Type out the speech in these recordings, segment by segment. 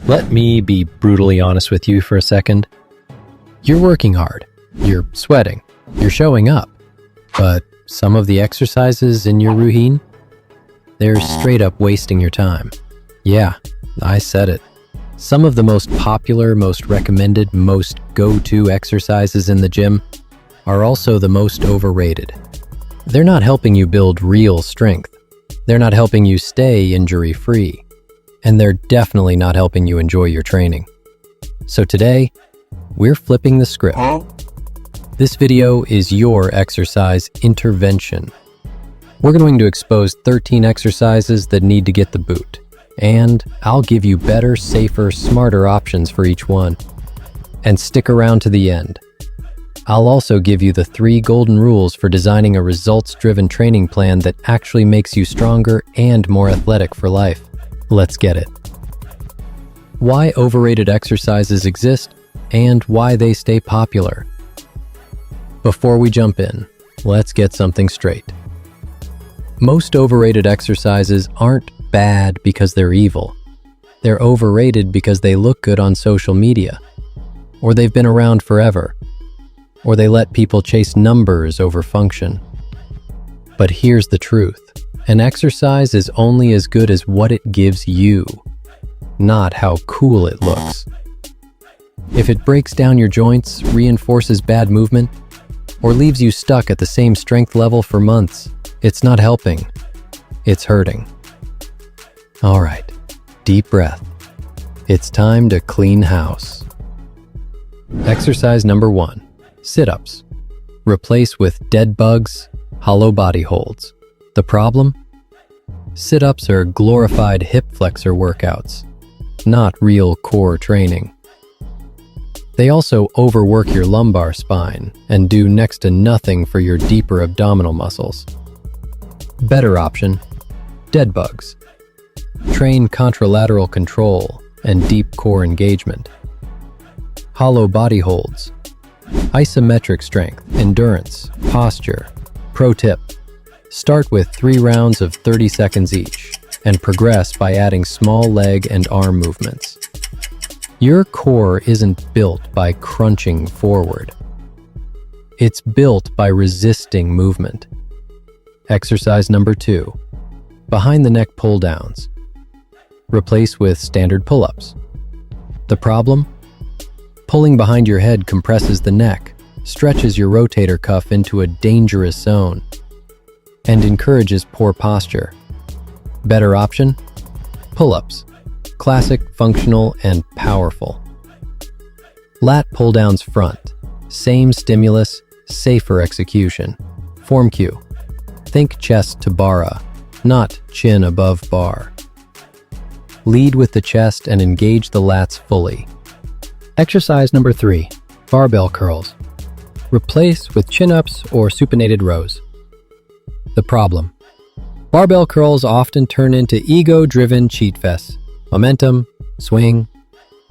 Let me be brutally honest with you for a second. You're working hard, you're sweating, you're showing up, but some of the exercises in your routine, they're straight up wasting your time. Yeah, I said it. Some of the most popular, most recommended, most go-to exercises in the gym are also the most overrated. They're not helping you build real strength. They're not helping you stay injury-free. And they're definitely not helping you enjoy your training. So today, we're flipping the script. This video is your exercise intervention. We're going to expose 13 exercises that need to get the boot. And I'll give you better, safer, smarter options for each one. And stick around to the end. I'll also give you the 3 golden rules for designing a results-driven training plan that actually makes you stronger and more athletic for life. Let's get it. Why overrated exercises exist and why they stay popular. Before we jump in, let's get something straight. Most overrated exercises aren't bad because they're evil. They're overrated because they look good on social media, or they've been around forever, or they let people chase numbers over function. But here's the truth. An exercise is only as good as what it gives you, not how cool it looks. If it breaks down your joints, reinforces bad movement, or leaves you stuck at the same strength level for months, it's not helping, it's hurting. All right, deep breath. It's time to clean house. Exercise number 1, sit-ups. Replace with dead bugs, hollow body holds. The problem? Sit-ups are glorified hip flexor workouts, not real core training. They also overwork your lumbar spine and do next to nothing for your deeper abdominal muscles. Better option, dead bugs. Train contralateral control and deep core engagement. Hollow body holds. Isometric strength, endurance, posture. Pro tip. Start with 3 rounds of 30 seconds each and progress by adding small leg and arm movements. Your core isn't built by crunching forward. It's built by resisting movement. Exercise number 2, behind the neck pull downs. Replace with standard pull-ups. The problem? Pulling behind your head compresses the neck, stretches your rotator cuff into a dangerous zone, and encourages poor posture. Better option? Pull-ups. Classic, functional, and powerful. Lat pull-downs front. Same stimulus, safer execution. Form cue. Think chest to bara, not chin above bar. Lead with the chest and engage the lats fully. Exercise number 3, barbell curls. Replace with chin-ups or supinated rows. The problem? Barbell curls often turn into ego-driven cheat fests. Momentum, swing,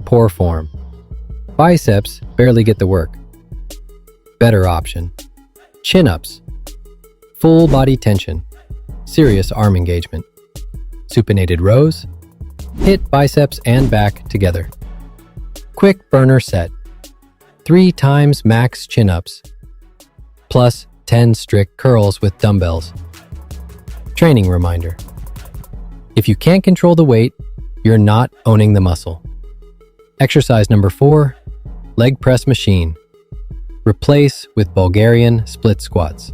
poor form. Biceps barely get the work. Better option. Chin-ups. Full body tension. Serious arm engagement. Supinated rows. Hit biceps and back together. Quick burner set. 3 times max chin-ups. Plus 10 strict curls with dumbbells. Training reminder. If you can't control the weight, you're not owning the muscle. Exercise number 4, leg press machine. Replace with Bulgarian split squats.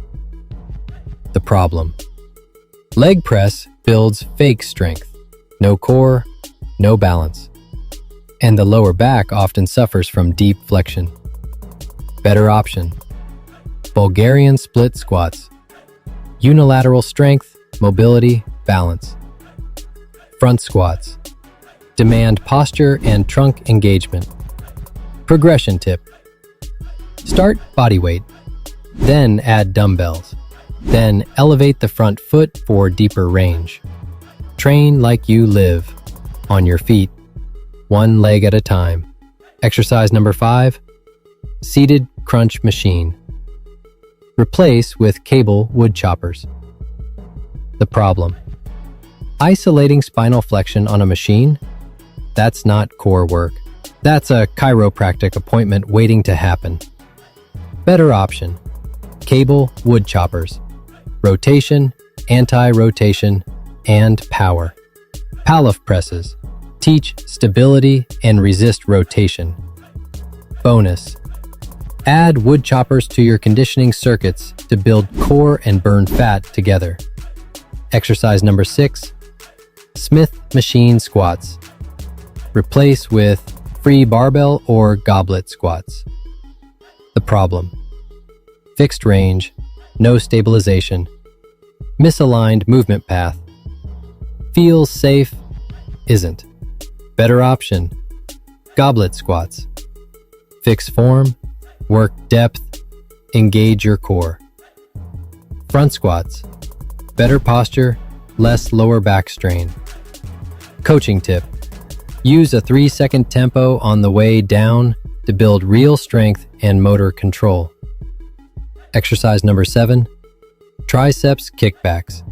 The problem? Leg press builds fake strength. No core, no balance. And the lower back often suffers from deep flexion. Better option. Bulgarian split squats. Unilateral strength, mobility, balance. Front squats. Demand posture and trunk engagement. Progression tip. Start body weight, then add dumbbells. Then elevate the front foot for deeper range. Train like you live, on your feet, 1 leg at a time. Exercise number 5, seated crunch machine. Replace with cable wood choppers. The problem: isolating spinal flexion on a machine? That's not core work. That's a chiropractic appointment waiting to happen. Better option: cable wood choppers. Rotation, anti-rotation, and power. Palaf presses. Teach stability and resist rotation. Bonus: add wood choppers to your conditioning circuits to build core and burn fat together. Exercise number 6, Smith machine squats. Replace with free barbell or goblet squats. The problem: fixed range, no stabilization, misaligned movement path. Feels safe, isn't. Better option: goblet squats. Fix form, work depth, engage your core. Front squats. Better posture, less lower back strain. Coaching tip: use a 3-second tempo on the way down to build real strength and motor control. Exercise number 7, triceps kickbacks.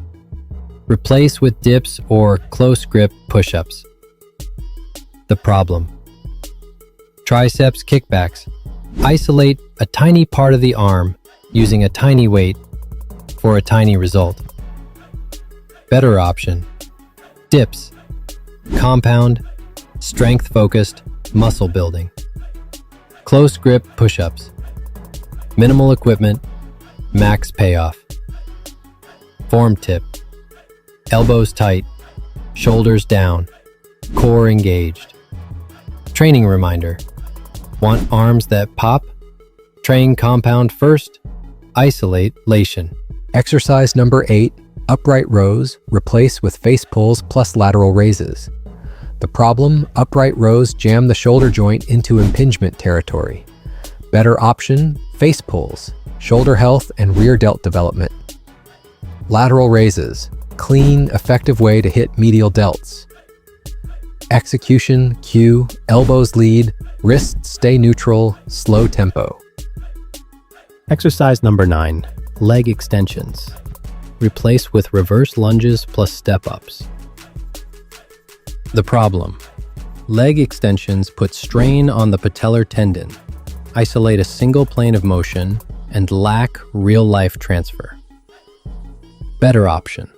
Replace with dips or close grip push-ups. The problem: triceps kickbacks. Isolate a tiny part of the arm using a tiny weight for a tiny result. Better option: dips. Compound, strength-focused muscle building. Close grip push-ups. Minimal equipment, max payoff. Form tip: elbows tight, shoulders down, core engaged. Training reminder: want arms that pop? Train compound first, isolate lation. Exercise number 8, upright rows, replace with face pulls plus lateral raises. The problem: upright rows jam the shoulder joint into impingement territory. Better option: face pulls, shoulder health and rear delt development. Lateral raises, clean, effective way to hit medial delts. Execution: cue, elbows lead, wrists stay neutral, slow tempo. Exercise number 9, leg extensions. Replace with reverse lunges plus step-ups. The problem: leg extensions put strain on the patellar tendon, isolate a single plane of motion, and lack real-life transfer. Better option: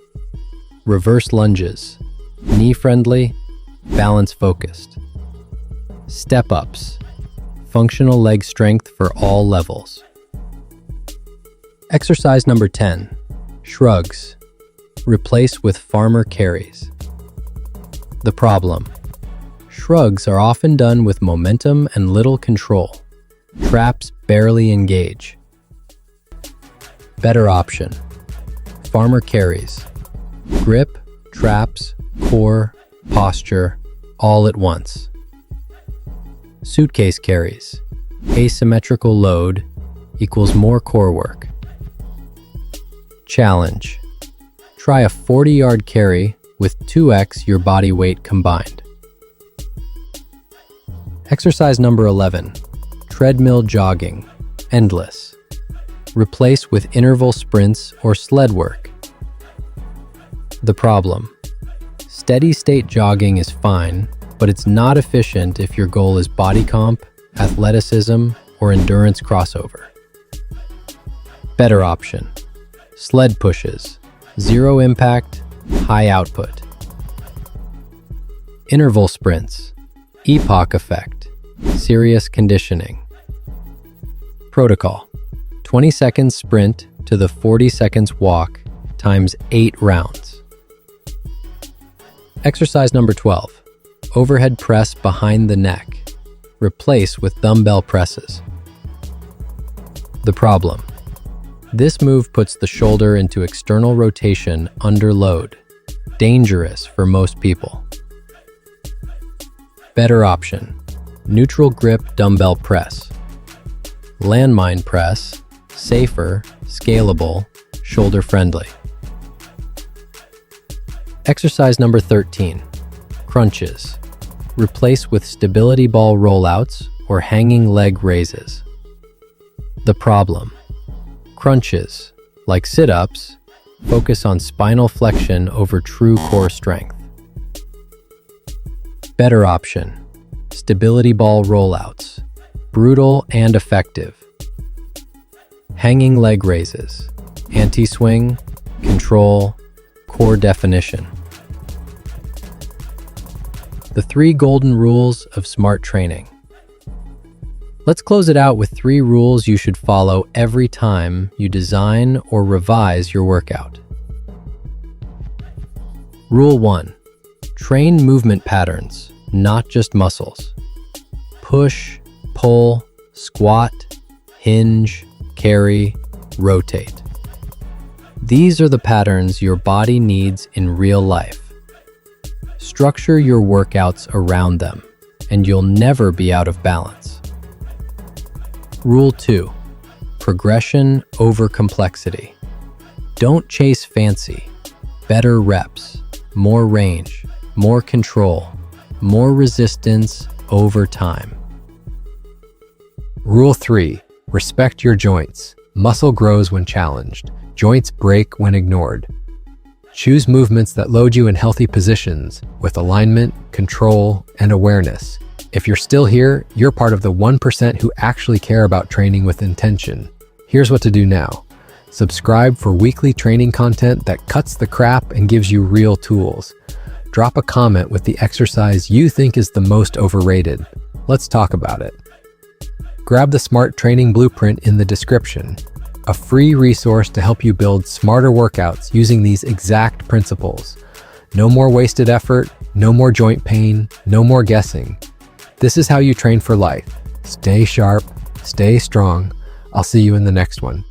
reverse lunges, knee-friendly, balance-focused. Step-ups, functional leg strength for all levels. Exercise number 10, shrugs. Replace with farmer carries. The problem: shrugs are often done with momentum and little control. Traps barely engage. Better option: farmer carries. Grip, traps, core, posture, all at once. Suitcase carries. Asymmetrical load equals more core work. Challenge: try a 40-yard carry with 2x your body weight combined. Exercise number 11, treadmill jogging, endless. Replace with interval sprints or sled work. The problem: steady state jogging is fine, but it's not efficient if your goal is body comp, athleticism, or endurance crossover. Better option: sled pushes, zero impact, high output. Interval sprints, epoch effect, serious conditioning. Protocol: 20 seconds sprint to the 40 seconds walk times 8 rounds. Exercise number 12, overhead press behind the neck. Replace with dumbbell presses. The problem: this move puts the shoulder into external rotation under load. Dangerous for most people. Better option: neutral grip dumbbell press. Landmine press, safer, scalable, shoulder friendly. Exercise number 13, crunches. Replace with stability ball rollouts or hanging leg raises. The problem: crunches, like sit-ups, focus on spinal flexion over true core strength. Better option, stability ball rollouts, brutal and effective. Hanging leg raises, anti-swing, control, core definition. The 3 golden rules of smart training. Let's close it out with 3 rules you should follow every time you design or revise your workout. Rule 1. Train movement patterns, not just muscles. Push, pull, squat, hinge, carry, rotate. These are the patterns your body needs in real life. Structure your workouts around them, and you'll never be out of balance. Rule 2. Progression over complexity. Don't chase fancy. Better reps, more range, more control, more resistance over time. Rule 3. Respect your joints. Muscle grows when challenged. Joints break when ignored. Choose movements that load you in healthy positions with alignment, control, and awareness. If you're still here, you're part of the 1% who actually care about training with intention. Here's what to do now. Subscribe for weekly training content that cuts the crap and gives you real tools. Drop a comment with the exercise you think is the most overrated. Let's talk about it. Grab the Smart Training Blueprint in the description, a free resource to help you build smarter workouts using these exact principles. No more wasted effort, no more joint pain, no more guessing. This is how you train for life. Stay sharp, stay strong. I'll see you in the next one.